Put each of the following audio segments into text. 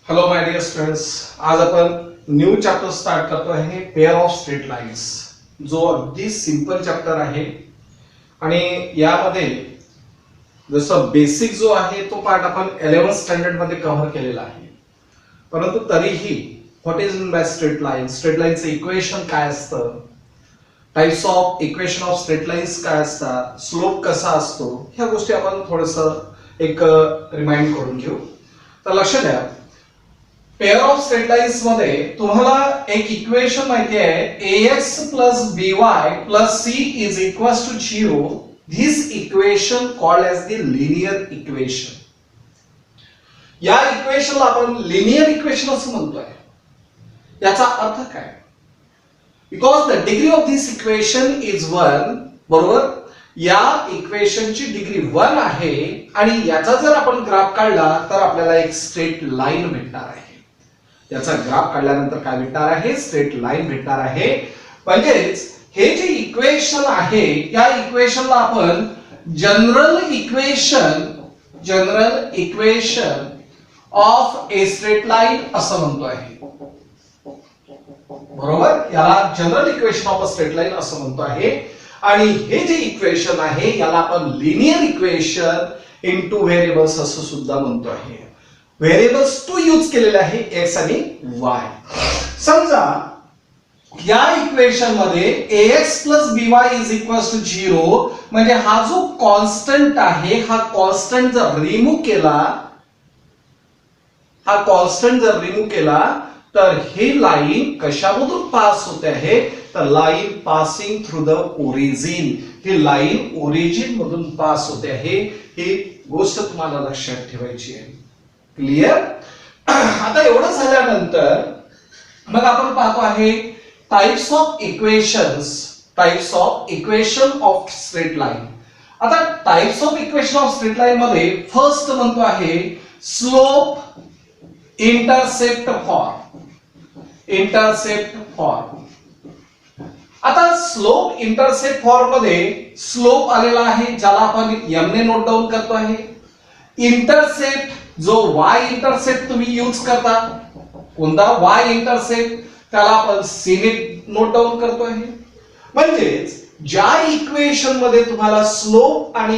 Hello my dear students, आज आपण new chapter start करतो आहे पेअर ऑफ स्ट्रेट लाईन्स, जो अगदी सिंपल चॅप्टर आहे. आणि यामध्ये जसं बेसिक जो आहे तो पार्ट आपण 11th स्टँडर्ड मध्ये कव्हर केलेला आहे. परंतु तरीही what is mean by straight line, straight लाईनचं इक्वेशन काय असतं, types of equation of straight lines काय असतात, स्लोप कसा असतो, ह्या गोष्टी आपण थोडंसं एक रिमाइंड करून घेऊ. तर लक्ष द्या, पेअर ऑफ स्ट्रेट लाईन्स मध्ये तुम्हाला एक इक्वेशन माहिती आहे, ax plus by plus c is equals to 0. This equation called as the linear equation. या इक्वेशनला आपण लिनियर इक्वेशन असं म्हणतोय. याचा अर्थ काय? Because the degree of this equation is 1. बरोबर, या इक्वेशनची डिग्री 1 आहे आणि याचा जर आपण ग्राफ काढला तर आपल्याला एक स्ट्रेट लाईन भेटणार आहे. याचा ग्राफ काढल्यानंतर काय भेटणार आहे? स्ट्रेट लाईन भेटणार आहे. म्हणजेच हे जे इक्वेशन आहे, या इक्वेशनला आपण general equation of a straight line असं म्हणतो आहे. बरोबर, याला general equation of a straight line असं म्हणतो आहे. आणि हे जे इक्वेशन आहे याला आपण लिनियर इक्वेशन इनटू व्हेरिएबल्स असं सुद्धा म्हणतो आहे. व्हेरिएबल्स 2 यूज केलेले आहे, x आणि y. समजा या इक्वेशन मध्ये ax plus by is equals to 0, म्हणजे हा जो कॉन्स्टंट आहे, हा कॉन्स्टंट जर रिमूव्ह केला, तर ही लाईन कशामधून पास होते आहे? तर line passing through the origin. He line origin मधून पास होते आहे. ही गोष्ट तुम्हाला लक्षात ठेवायची आहे. क्लिअर? आता एवढं झाल्यानंतर मग आपण पाहतो आहे types of equation of straight line. आता types of equation of straight line मध्ये फर्स्ट म्हणतो आहे स्लोप इंटरसेप्ट फॉर्म. आता स्लोप इंटरसेप्ट फॉर्म मध्ये स्लोप आलेला आहे, ज्याला आपण m ने नोट डाऊन करतो आहे. इंटरसेप्ट जो y इंटरसेप्ट तुम्ही यूज करता, कोणता y इंटरसेप्ट, त्याला आपण c ने नोट डाऊन करतो आहे. म्हणजेच ज्या इक्वेशन मध्ये तुम्हाला स्लोप आणि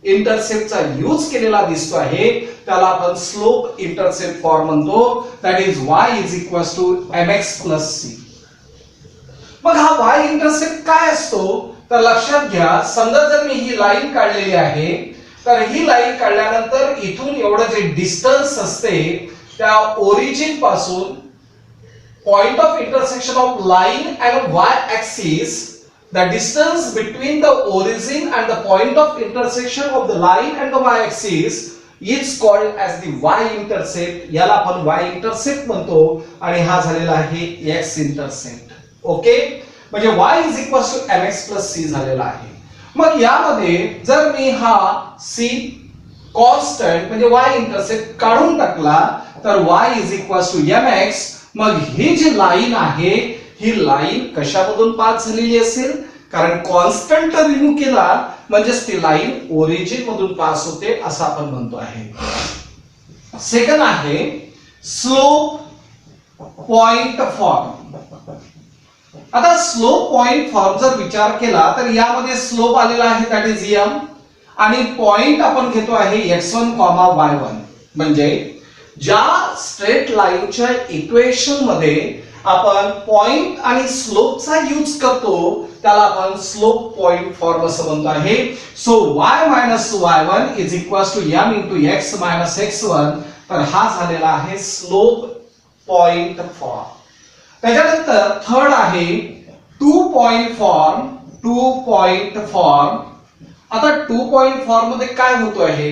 इंटरसेप्टचा यूज केलेला दिसतो आहे त्याला आपण स्लोप इंटरसेप्ट फॉर्म म्हणतो. That is y is equals to mx plus c. मग हा y इंटरसेप्ट काय असतो? तर लक्षात घ्या, समजा जर मी ही लाईन काढलेली आहे, तर ही लाईन काढल्यानंतर इथून एवढं जे डिस्टन्स असते त्या ओरिजिन पासून point of intersection of line and y axis, the distance between the origin and the point of intersection of the line and the y axis is called as the y intercept. याला आपण y intercept म्हणतो. आणि हा झालेला आहे x intercept. Okay, म्हणजे y is equals to mx plus c झालेला आहे. मग यामध्ये जर मी हा c कॉन्स्टंट म्हणजे y इंटरसेप्ट काढून टाकला तर y is equals to mx. मग ही जी लाईन आहे ही लाईन कशामधून पास झालेली असेल? कारण कॉन्स्टंट रिमूव्ह केला म्हणजेच ती लाईन ओरिजिन मधून पास होते असं आपण म्हणतो आहे. सेकंड आहे स्लोप पॉइंट फॉर्म. आता स्लोप पॉइंट फॉर्म जर विचार केला तर यामध्ये स्लोप आलेला आहे, दॅट इज m, आणि पॉइंट आपण घेतो आहे x1, y1. म्हणजे ज्या स्ट्रेट लाईनच्या इक्वेशन मध्ये आपण पॉइंट आणि स्लोपचा यूज करतो त्याला आपण स्लोप पॉइंट फॉर्म असं म्हणतो आहे. So y minus y1 is equals to m into x minus x1. तर हा झालेला आहे स्लोप पॉइंट फॉर्म. त्याच्यानंतर थर्ड आहे 2 पॉइंट फॉर्म. आता 2 पॉइंट फॉर्म मध्ये काय होतो आहे?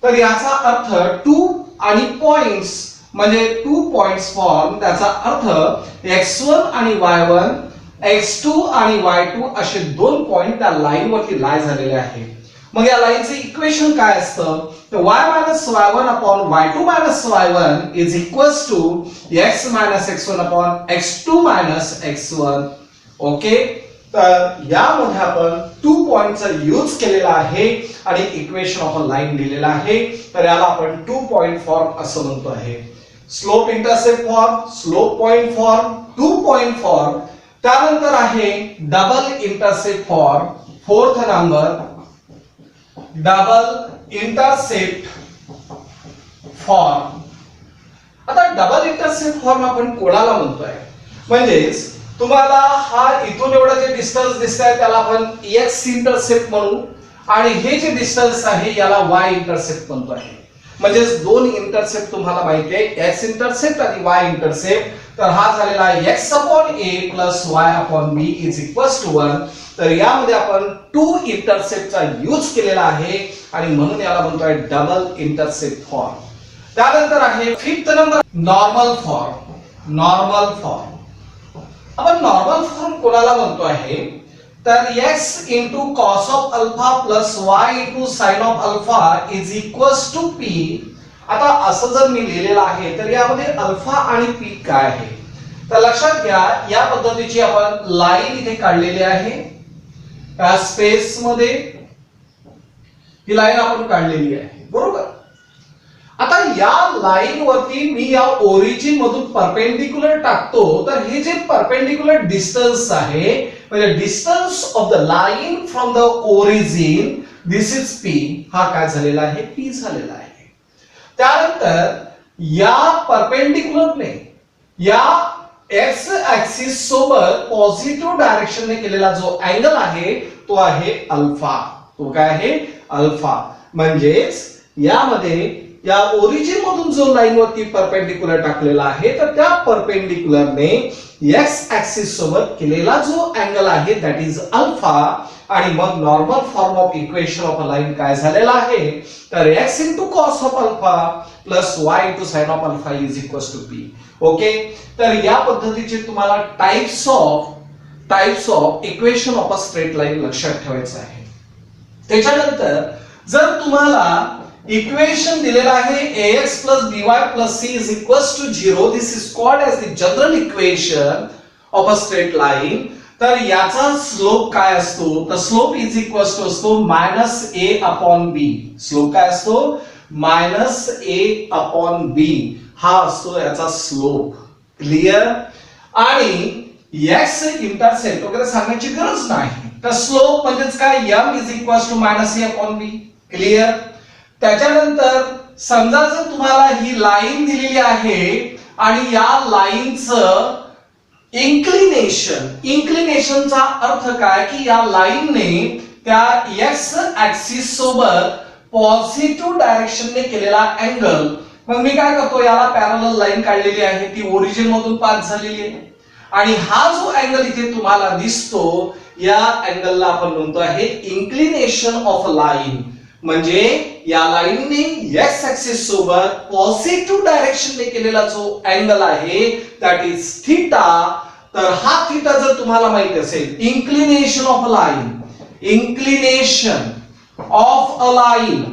तर याचा अर्थ 2 आणि पॉइंट्स म्हणजे 2 पॉइंट्स फॉर्म. त्याचा अर्थ x1 आणि y1, x2 आणि y2 असे 2 पॉइंट त्या लाईन वरती लाय झालेले आहे. मग या लाईनचे इक्वेशन काय असतं? तर y minus y1 upon y2 minus y1 is equals to x minus x1 upon x2 minus x1. Okay, तर यामध्ये आपण 2 पॉइंटचा यूज केलेला आहे आणि इक्वेशन ऑफ अ लाईन दिलेला आहे. तर याला आपण 2 पॉइंट फॉर्म असं म्हणतो आहे. Slope intercept form, slope point form, 2 point form. त्यानंतर आहे double intercept form. Fourth number double intercept form. आता डबल इंटरसेप्ट फॉर्म आपण कोणाला म्हणतोय, म्हणजेच तुम्हाला हा इथून एवढं जे डिस्टन्स दिसतंय त्याला आपण एक्स इंटरसेप्ट म्हणू आणि हे जे डिस्टन्स आहे याला वाय इंटरसेप्ट म्हणतो आहे. म्हणजेच दोन इंटरसेप्ट तुम्हाला माहिती आहे, एक्स इंटरसेप्ट आणि वाय इंटरसेप्ट. तर हा झालेला आहे x upon a plus y upon b is equals to 1. तर यामध्ये आपण 2 इंटरसेप्टचा यूज केलेला आहे आणि म्हणून याला म्हणतोय डबल इंटरसेप्ट फॉर्म. त्यानंतर आहे fifth number normal form. Normal form आपण नॉर्मल फॉर्म कोणाला म्हणतो आहे, तर x into cos of alpha plus y into sin of alpha is equals to p. आता असं जर मी लिहिलेलं आहे तर यामध्ये अल्फा आणि पी काय आहे, तर लक्षात घ्या या पद्धतीची आपण लाईन इथे काढलेली आहे. या स्पेस मध्ये ही लाईन आपण काढलेली आहे, बरोबर. आता या लाईन वरती मी या ओरिजिन मधून परपेंडिक्युलर टाकतो, तर हे जे परपेंडिक्युलर डिस्टन्स आहे म्हणजे distance of the line from the origin this is P. हा काय झालेला आहे, पी झालेला आहे. त्यानंतर या परपेंडिक्युलरने या एक्स ऍक्सिस सोबत पॉझिटिव्ह डायरेक्शनने केलेला जो अँगल आहे तो आहे अल्फा. तो काय आहे, अल्फा. म्हणजेच यामध्ये या ओरिजिन मधून जो लाईन वरती परपेंडिक्युलर टाकलेला आहे तर त्या परपेंडिक्युलरने एक्स ऍक्सिस सोबत केलेला जो अँगल आहे दॅट इज अल्फा. आणि मग normal form of equation of a line काय झालेला आहे, तर x into cos of alpha plus y into sin of alpha is equals to p. Okay. तर या पद्धतीचे तुम्हाला types of equation of a straight line लक्षात ठेवायचं आहे. त्याच्यानंतर जर तुम्हाला इक्वेशन दिलेलं आहे ax plus by plus c is equals to 0, this is called as the general equation of a straight line. तर याचा स्लोप काय असतो, तर स्लोप इज इक्वल्स टू असतो minus a upon b. Slope काय असतो, मायनस ए अपॉन बी हा असतो याचा स्लोप. क्लिअर. आणि एक्स इंटरसेप्ट वगैरे सांगण्याची गरज नाही. तर स्लोप म्हणजेच काय, m is equals to minus a upon b. Clear. त्याच्यानंतर समजा जर तुम्हाला ही लाईन दिलेली आहे आणि या लाईनचं इंक्लिनेशनचा अर्थ काय की या लाईनने त्या एक्स ऍक्सिस सोबत पॉझिटिव्ह डायरेक्शनने केलेला अँगल. मग मी काय करतो, याला पॅरलल लाईन काढलेली आहे, ती ओरिजिन मधून पास झालेली आहे आणि हा जो अँगल इथे तुम्हाला दिसतो या अँगलला आपण म्हणतो आहे इंक्लिनेशन ऑफ लाईन. म्हणजे या लाईनने एक्स ऍक्सिस सोबत पॉझिटिव्ह डायरेक्शनने केलेला जो अँगल आहे दॅट इज थीटा. तर हा थीटा जर तुम्हाला माहित असेल, inclination of a line, inclination of a line,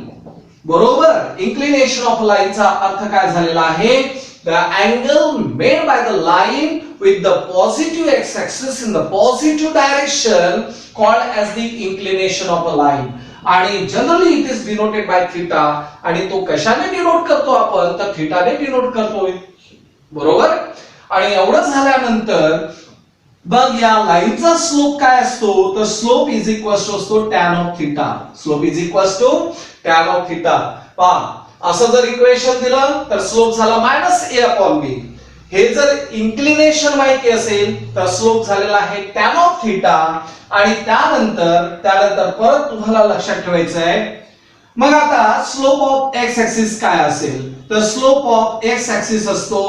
बरोबर. इंक्लिनेशन ऑफ लाईनचा अर्थ काय झालेला आहे, the angle made by the line with the positive x axis in the positive direction called as the inclination of a line. आणि generally it is denoted by theta. आणि तो कशाने डिनोट करतो आपण, तर थीटाने डिनोट करतोय, बरोबर. आणि एवढं झाल्यानंतर बघ या लाईनचा स्लोप काय असतो, तर स्लोप इज इक्वल्स टू असतो tan of theta. Slope is equals to tan of theta. पहा असं जर इक्वेशन दिलं तर स्लोप झाला मायनस ए अपॉन बी. हे जर इंक्लिनेशन माहिती असेल तर स्लोप झालेला आहे टॅन ऑफ थीटा. आणि त्यानंतर परत तुम्हाला लक्षात ठेवायचं आहे. मग आता स्लोप ऑफ एक्स ऍक्सिस काय असेल, तर स्लोप ऑफ एक्स ऍक्सिस असतो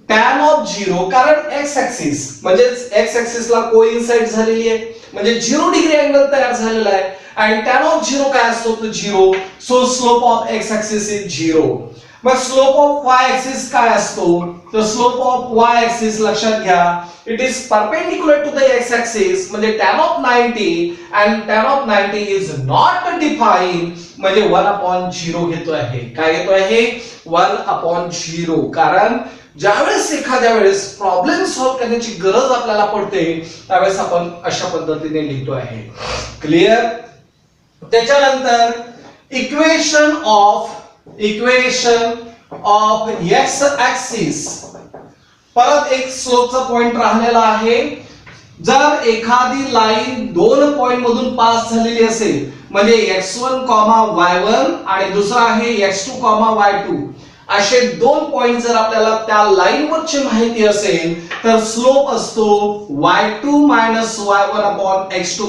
टॅन ऑफ 0. कारण एक्स ऍक्सिस म्हणजे एक्स ऍक्सिसला कोइन्साइड झालेली आहे म्हणजे 0 डिग्री अँगल तयार झालेला आहे. आणि टॅन ऑफ 0 काय असतो, तर 0. So slope of x axis is 0. मग स्लोप ऑफ y ऍक्सिस काय असतो, तर स्लोप ऑफ y ऍक्सिस लक्षात घ्या, it is perpendicular to the x axis म्हणजे tan of 90 and tan of 90 is not defined. म्हणजे 1/0 घेतो आहे. काय घेतो आहे? 1/0. कारण ज्यावेळेस एखाद्या वेळेस प्रॉब्लेम सॉल्व्ह करण्याची गरज आपल्याला पडते त्यावेळेस आपण अशा पद्धतीने लिहितो आहे. क्लिअर? त्याच्यानंतर इक्वेशन ऑफ एक्स ऍक्सिस, परत एक स्लोपचा पॉइंट राहिलेला आहे. जर एखादी लाईन दोन पॉइंट मधून पास झालेली असेल म्हणजे x1, y1 आणि दुसरा आहे x2, y2 असे दोन पॉइंट जर आपल्याला त्या लाईन वरची माहिती असेल तर स्लोप असतो y2 y1 upon x2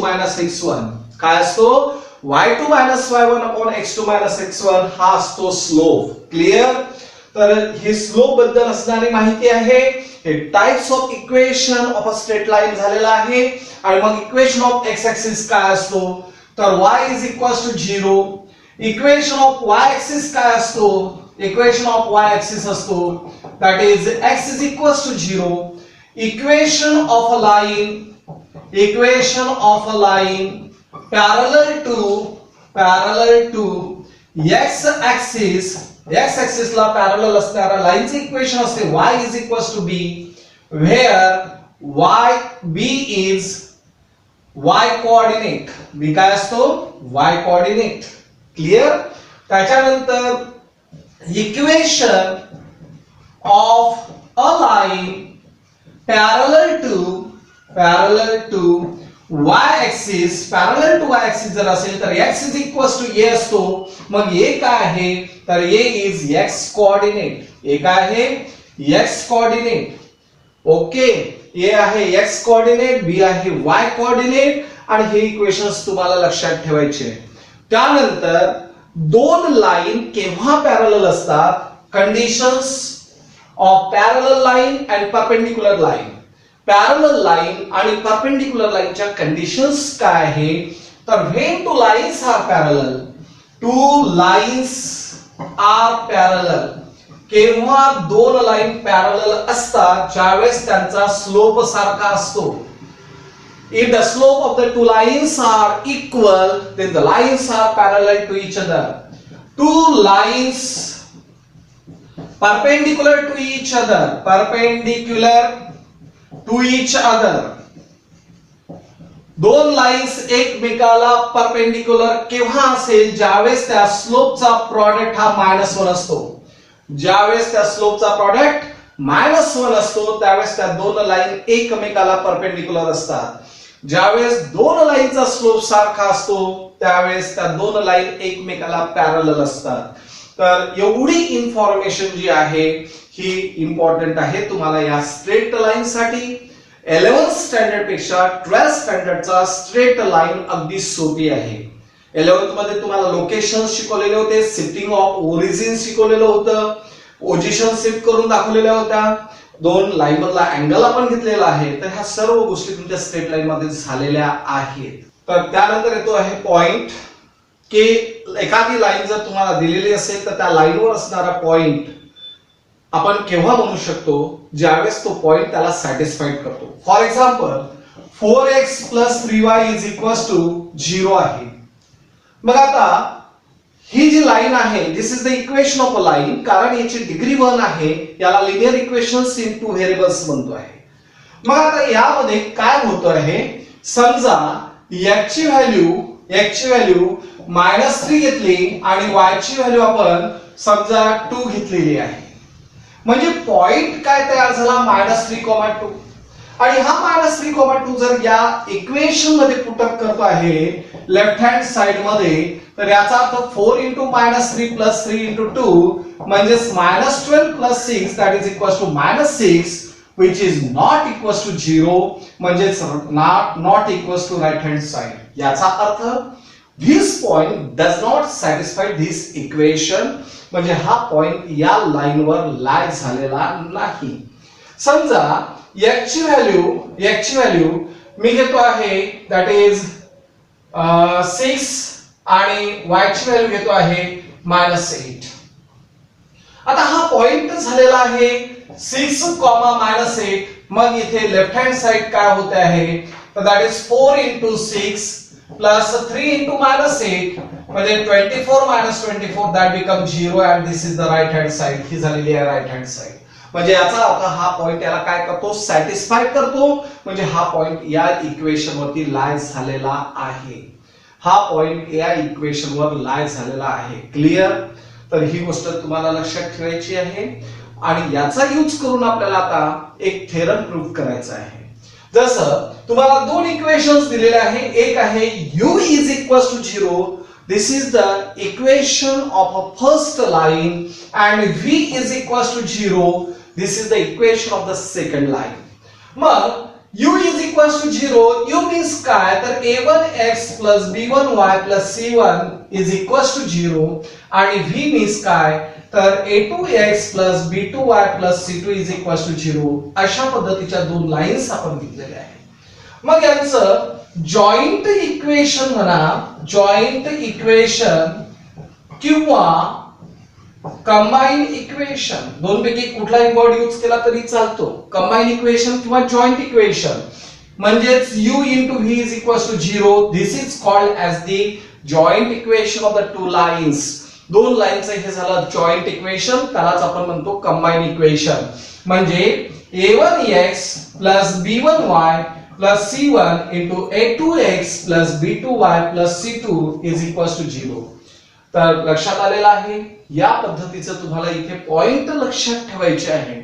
x1. काय असतो? y2 y1 upon x2 x1 हा असतो स्लोप. क्लिअर? तर हे स्लोप बद्दल असणारी माहिती आहे. हे types of equation of a straight line झालेला आहे. आणि मग इक्वेशन ऑफ एक्स ऍक्सिस काय असतो? तर y is equals to 0. Equation of y axis काय असतो? इक्वेशन ऑफ y ऍक्सिस असतो that is x is equals to 0. Equation of a line parallel to x axis, x axis ला parallel असणारा लाईनचे equation असते y is equals to b, where b is y coordinate. b काय असतो? y coordinate. Clear? त्याच्यानंतर equation of a line parallel to y axis, parallel to y axis जर असेल तर x is equals to a असतो. मग a काय आहे? तर a is x coordinate. a काय आहे? x coordinate. ओके, a आहे x coordinate, b आहे y coordinate आणि हे इक्वेशन्स तुम्हाला लक्षात ठेवायचे. त्यानंतर दोन लाईन केव्हा पॅरलल असतात? Conditions of parallel line and perpendicular line. Parallel line आणि परपेंडिक्युलर लाईनच्या कंडिशन्स काय आहे? तर when two lines are parallel, केव्हा दोन लाईन पॅरलल असतात? ज्यावेळेस त्यांचा स्लोप सारखा असतो. If the slope of the two lines are equal then the lines are parallel to each other. Two lines perpendicular to each other, दोन lines एकमेकाला perpendicular केव्हा असेल? ज्यावेळेस त्या स्लोपचा प्रॉडक्ट हा -1 असतो. ज्यावेळेस त्या स्लोपचा प्रॉडक्ट -1 असतो त्यावेळेस त्या दोन लाईन एकमेकाला परपेंडिक्युलर असतात. ज्यावेळेस दोन लाईनचा स्लोप सारखा असतो त्यावेळेस त्या दोन लाईन एकमेकाला पॅरलल असतात. तर एवढी इन्फॉर्मेशन जी आहे ही इम्पॉर्टंट आहे तुम्हाला या स्ट्रेट लाईन साठी. 11th स्टँडर्ड पेक्षा 12th स्टँडर्डचा स्ट्रेट लाईन अगदी सोपी आहे. 11th मध्ये तुम्हाला लोकेशन शिकवलेले होते, शिफ्टिंग ऑफ ओरिजिन शिकवलेलं होतं, पोझिशन शिफ्ट करून दाखवलेल्या होत्या, दोन लाईन मधला अँगल आपण घेतलेला आहे. तर ह्या सर्व गोष्टी तुमच्या स्ट्रेट लाईन मध्ये झालेल्या आहेत. तर त्यानंतर येतो आहे पॉइंट की एखादी लाईन जर तुम्हाला दिलेली असेल तर त्या लाईनवर असणारा पॉइंट आपण केव्हा म्हणू शकतो? ज्यावेळेस तो पॉइंट त्याला सॅटिस्फाईड करतो. फॉर एक्झाम्पल 4x + 3y = 0 आहे. मग आता ही जी लाईन आहे this is the equation of a line. कारण याची डिग्री 1 आहे याला linear equations in two variables म्हणतो आहे. मग आता यामध्ये काय होत आहे? समजा याची व्हॅल्यू -3 घेतली आणि y ची व्हॅल्यू आपण समजा 2 घेतलेली आहे. म्हणजे पॉइंट काय तयार झाला? -3,2. आणि हा -3,2 जर या इक्वेशन मध्ये पुट अप करतो आहे लेफ्ट हँड साइड मध्ये तर याचा अर्थ 4 × -3 + 3 × 2 म्हणजे -12 + 6 that is equals to -6 which is not equals to 0 म्हणजे not equals to right hand side. याचा अर्थ this point does not satisfy this equation म्हणजे हा पॉइंट या लाईन वर लाय झालेला नाही. समजा याची व्हॅल्यू मी घेतो आहे दॅट इज 6 आणि y ची व्हॅल्यू घेतो आहे -8. आता हा पॉइंट झालेला आहे 6, -8. मग इथे लेफ्ट हँड साइड काय होते आहे तर that is 4 × 6 plus 3 into minus 8 म्हणजे 24 minus 24 that becomes 0 and this is the right hand side. ही झालेली आहे राईट हँड साइड. म्हणजे याचा अर्थ हा पॉइंट याला काय करतो सॅटिस्फाय करतो म्हणजे हा पॉइंट या इक्वेशन वरती लाय झालेला आहे. हा पॉइंट या इक्वेशन वर लाय झालेला आहे. क्लिअर. तर ही गोष्ट तुम्हाला लक्षात ठेवायची आहे आणि याचा यूज करून आपल्याला आता एक थेरम प्रूव्ह करायचा आहे. जसं तुम्हाला दोन इक्वेशन्स दिलेले आहे. एक आहे u is equals to 0. This is the equation of a first line and v is equals to 0. This is the equation of the second line. मग u is equals to 0. u means काय तर a1x plus b1y plus c1 is equals to 0 आणि v means काय तर a2x plus b2y plus c2 is equals to 0. अशा पद्धतीच्या दोन lines आपण घेतलेल्या आहेत. मग यांचं जॉइंट इक्वेशन म्हणा जॉइंट इक्वेशन किंवा कंबाईन इक्वेशन दोनपैकी कुठलाही वर्ड यूज केला तरी चालतो. कंबाईन इक्वेशन किंवा जॉइंट इक्वेशन म्हणजेच u into v is equals to 0. This is called as the joint equation of the two lines. दोन लाईनचं हे झालं जॉइंट इक्वेशन त्यालाच आपण म्हणतो कंबाईन इक्वेशन. म्हणजे a1x plus b1y plus c1 into a2x plus b2y plus c2 is equals to 0. तर लक्षात आलेला आहे. या पद्धतीचं तुम्हाला इथे पॉइंट लक्षात ठेवायचे आहे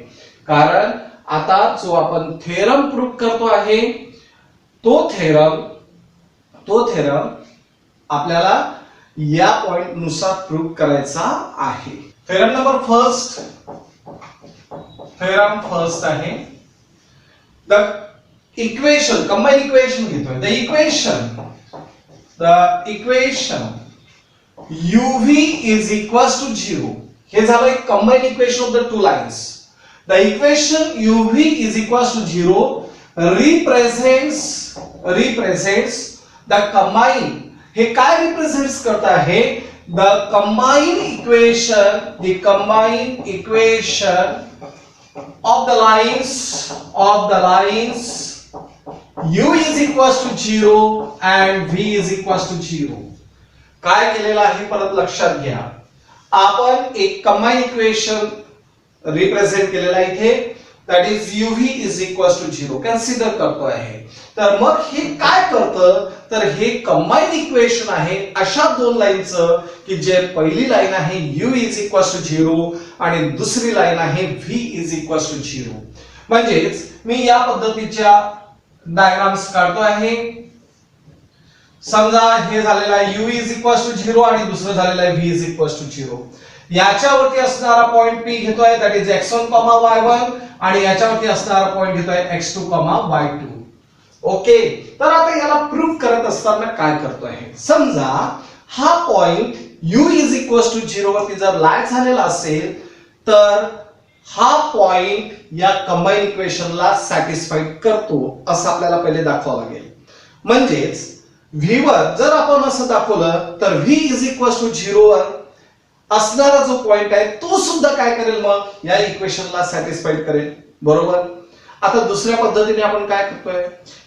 कारण आता जो आपण थेरम प्रूव्ह करतो आहे तो थेरम आपल्याला या पॉइंट नुसार प्रूव्ह करायचा आहे. थेरम नंबर फर्स्ट आहे द इक्वेशन कंबाईन इक्वेशन घेतोय. The equation uv is equals to 0. हे झालं एक combine equation of the two lines. The equation uv is equals to 0 represents the combine. हे काय रिप्रेझेंट्स करत आहे the combine equation of the lines u is equals to 0 and v is equals to 0. काय केलेलं आहे परत लक्षात घ्या. आपण एक कंबाईन इक्वेशन रिप्रेझेंट केलेला इथे that is uv is equals to 0 consider करतो आहे. तर मग हे काय करतं तर हे कंबाईन इक्वेशन आहे अशा दोन लाईनचं की जे पहिली लाईन आहे u is equals to 0 आणि दुसरी लाईन आहे v is equals to 0. म्हणजेच मी या पद्धतीच्या डायग्राम्स काढतो आहे. समजा हे झालेलं आहे u is equals to 0 आणि दुसरं झालेलं आहे v is equals to 0. याच्यावरती असणारा पॉइंट p घेतोय दॅट इज x1, y1 आणि याच्यावरती असणारा पॉइंट घेतोय x2, y2. ओके. तर आता याला प्रूव्ह करत असताना काय करतोय समजा हा point u is equals to 0 वरती जर लाय झालेला असेल तर हा पॉइंट या कंबाईन इक्वेशनला सॅटिस्फाईड करतो असं आपल्याला पहिले दाखवावं लागेल. म्हणजेच v वर जर आपण असं दाखवलं तर v is equals to 0 वर असणारा जो पॉइंट आहे तो सुद्धा काय करेल मग या इक्वेशनला सॅटिस्फाईड करेल. बरोबर. आता दुसऱ्या पद्धतीने आपण काय करतोय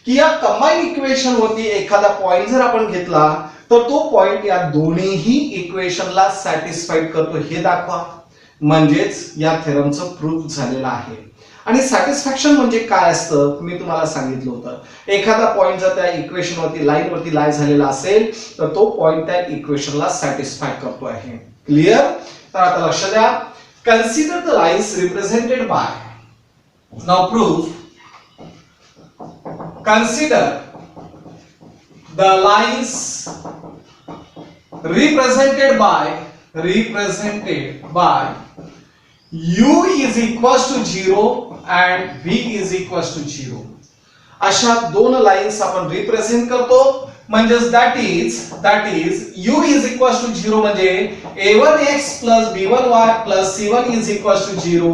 की या कंबाईन इक्वेशन वरती एखादा पॉइंट जर आपण घेतला तर तो पॉइंट या दोन्हीही इक्वेशनला सॅटिस्फाईड करतो हे दाखवा. म्हणजेच या थेरमचं प्रूव्ह झालेलं आहे. आणि सॅटिस्फॅक्शन म्हणजे काय असतं मी तुम्हाला सांगितलं होतं. एखादा पॉइंट जर त्या इक्वेशन वरती लाईन वरती लाय झालेला असेल तर तो पॉइंट त्या इक्वेशनला सॅटिस्फाय करतो आहे. क्लिअर. तर आता लक्ष द्या. Consider the lines represented by. Now prove. Consider the lines represented by u is equals to 0 and v is equals to 0. अशा दोन लाईन्स आपण रिप्रेझेंट करतो. म्हणजेच that is u is equals to 0 म्हणजे a1x plus b1y plus c1 is equals to 0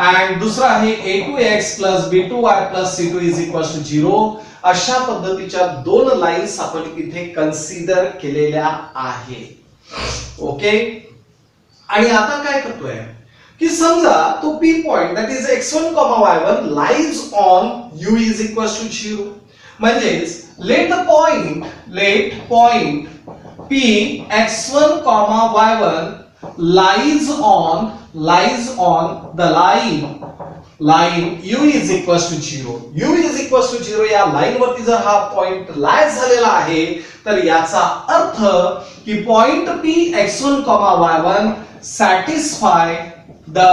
and दुसरा आहे a2x plus b2y plus c2 is equals to 0. अशा पद्धतीच्या दोन लाईन्स आपण इथे कन्सिडर केलेल्या आहेत. ओके. आणि आता काय करतोय की समजा तो p point that is x1, y1 lies on u is equals to 0. म्हणजेच let point P x1 comma y1 lies on the line u is equals to 0. u is equals to 0 या line वरती जर हा point लाय झालेला आहे तर याचा अर्थ की point P x1 y1 satisfy the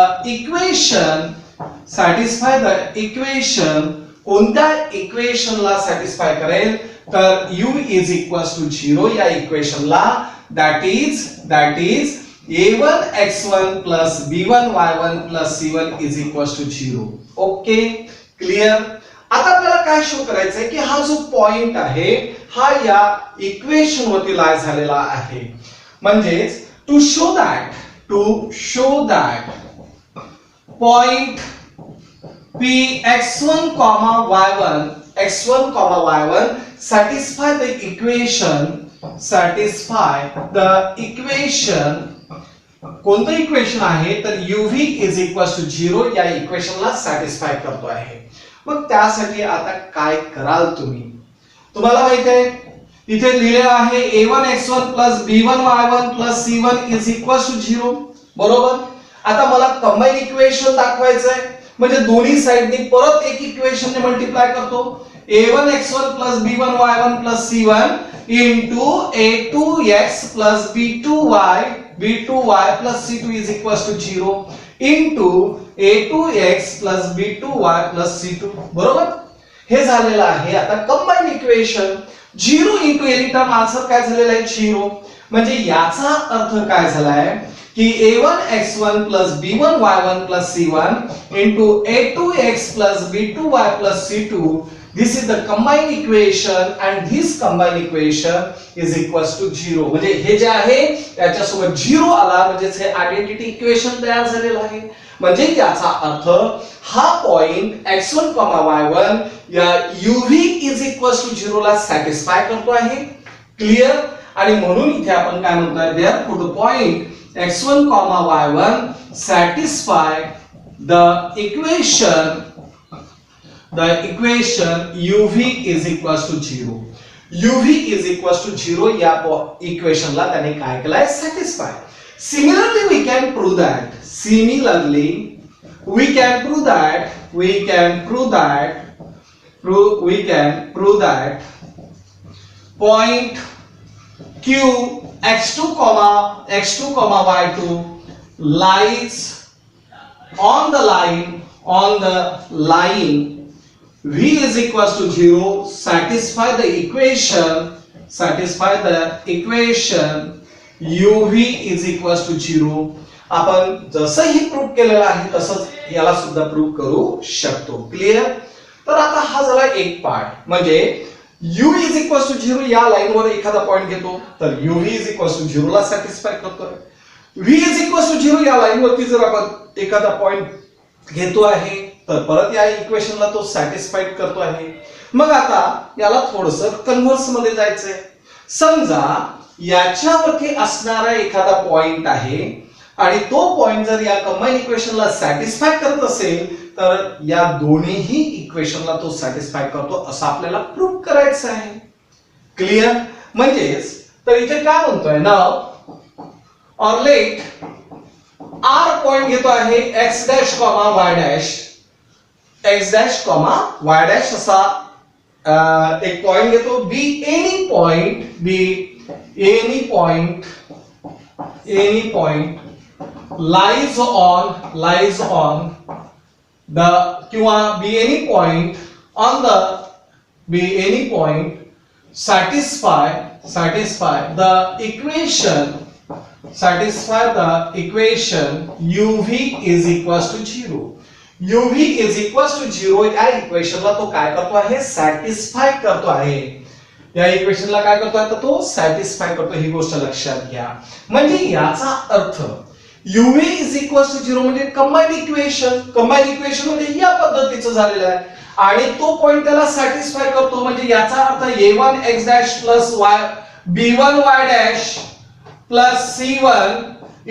equation कोणत्या इक्वेशनला सॅटिस्फाय करेल तर u is equals to 0 या इक्वेशनला that is a1 x1 plus b1 y1 plus c1 is equals to 0. Okay clear. आता आपल्याला काय शो करायचंय की हा जो पॉइंट आहे हा या इक्वेशन वरती लाय झालेला आहे. म्हणजेच to show that point P x1 y1 satisfy the equation कोणतं इक्वेशन आहे तर uv is equals to 0 या इक्वेशनला सॅटिस्फाय करतो आहे. मग त्यासाठी आता काय कराल तुम्हाला माहित आहे इथे लिहिलेलं आहे a1 x1 plus b1 y1 plus c1 is equals to 0 बरोबर. आता मला कंबाईन इक्वेशन दाखवायचंय म्हणजे दोन्ही साइडनी परत एक इक्वेशनने मल्टिप्लाय करतो a1 x1 plus b1 y1 plus c1 into a2x plus b2y plus c2 is equals to 0 into a2x plus b2y plus c2 बरोबर. हे झालेलं आहे आता combine equation 0 into any term answer काय झालेला आहे 0. म्हणजे याचा अर्थ काय झालाय कि a1 x1 plus b1 y1 plus c1 into a2x plus b2y plus c2 this is the combined equation and this combined equation is equals to 0. म्हणजे हे जे आहे याच्या सोबत 0 आला म्हणजे हे आयडेंटिटी इक्वेशन तयार झालेलं आहे. म्हणजे याचा अर्थ हा पॉइंट x1 y1 या uv is equals to 0 ला सॅटिस्फाय करतो आहे. क्लियर. आणि म्हणून इथे आपण काय म्हणतोय therefore the point x1 y1 satisfy the equation uv is equals to 0. uv is equals to 0 या इक्वेशनला त्याने काय केलाय satisfy. Similarly we can prove that point q x2 y2 lies on the line v is equals to 0 satisfy the equation uv is equals to 0. आपण जसं ही prove केलेलं आहे तसंच याला सुद्धा प्रूव्ह करू शकतो. क्लियर. तर आता हा झाला एक पार्ट म्हणजे u is equals to 0 या लाईन वर एखादा पॉइंट घेतो तर uv is equals to 0 ला सॅटिस्फाय करतोय. v is equals to 0 या लाईन वरती जर आपण एखादा पॉइंट घेतो आहे तर परत या इक्वेशनला तो सॅटिस्फाईड करतो आहे. मग आता याला थोडंसं कन्व्हर्स मध्ये जायचंय. समजा याच्यावरती असणारा एखादा पॉइंट आहे आणि तो पॉइंट जर या कंबाईन इक्वेशनला सॅटिस्फाय करत असेल तर या दोन्हीही इक्वेशनला तो सॅटिस्फाय करतो असं आपल्याला प्रूव्ह करायचं आहे. क्लियर. म्हणजेच तर इथे काय म्हणतोय ना ऑर लेट r पॉइंट घेतो आहे x डॅश y डॅश असा एक पॉइंट घेतो b any point lies on the किंवा be any point satisfy the equation uv is equals to 0. uv is equals to 0 या इक्वेशनला तो काय करतो आहे सॅटिस्फाय करतो आहे. या इक्वेशनला काय करतो आहे तर तो सॅटिस्फाय करतो. ही गोष्ट लक्षात घ्या. म्हणजे याचा अर्थ uv is equals to 0 म्हणजे कंबाईन इक्वेशन म्हणजे या पद्धतीचं झालेलं आहे आणि तो पॉइंट त्याला सॅटिस्फाय करतो. म्हणजे याचा अर्थ a1 x dash plus b1 y dash plus c1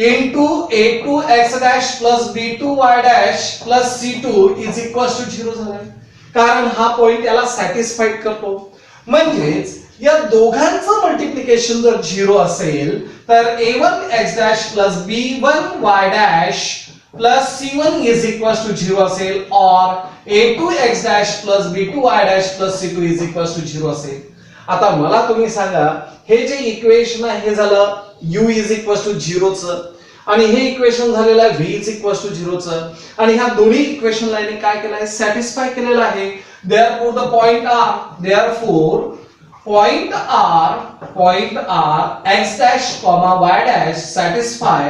into a2 x dash plus b2 y dash plus c2 is equals to 0 झालाय कारण हा पॉइंट याला सॅटिस्फाईड करतो. म्हणजेच या दोघांचं मल्टिप्लिकेशन जर 0 असेल तर a1x dash plus b1y dash plus c1 is equal to 0 असेल और a2x dash plus b2y dash plus c2 is equal to 0 असेल. आता मला तुम्ही सांगा हे जे इक्वेशन आहे हे झालं u इज इक्वल टू 0 च आणि हे इक्वेशन झालेलं आहे v इज इक्वल टू 0 च आणि ह्या दोन्ही इक्वेशन लाईनी काय केलं आहे सॅटिस्फाय केलेलं आहे. therefore the point r x dash comma y dash satisfy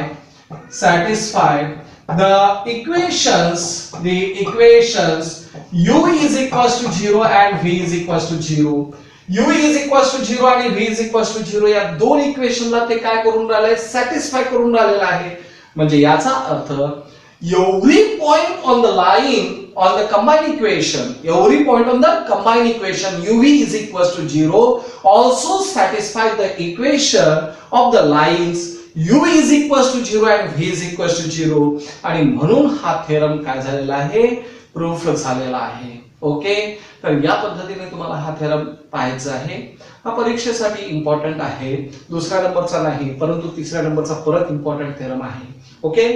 the equations u is equals to 0 and v is equals to 0. u is equals to 0 आणि v is equals to 0 या दोन इक्वेशनला ते काय करून राहिले सॅटिस्फाय करून राहिलेलं आहे. म्हणजे याचा अर्थ every point on the line on the combined equation uv is equals to 0 also satisfy the equation of the lines u is equals to 0 and v is equals to 0 आणि म्हणून हा थेरम काय झालेला आहे प्रूफ झालेला आहे. Okay तर या पद्धतीने तुम्हाला हा थेरम पाहायचा आहे. हा परीक्षेसाठी इम्पॉर्टंट आहे दुसऱ्या नंबरचा नाही परंतु तिसऱ्या नंबरचा परत इम्पॉर्टंट थेरम आहे. ओके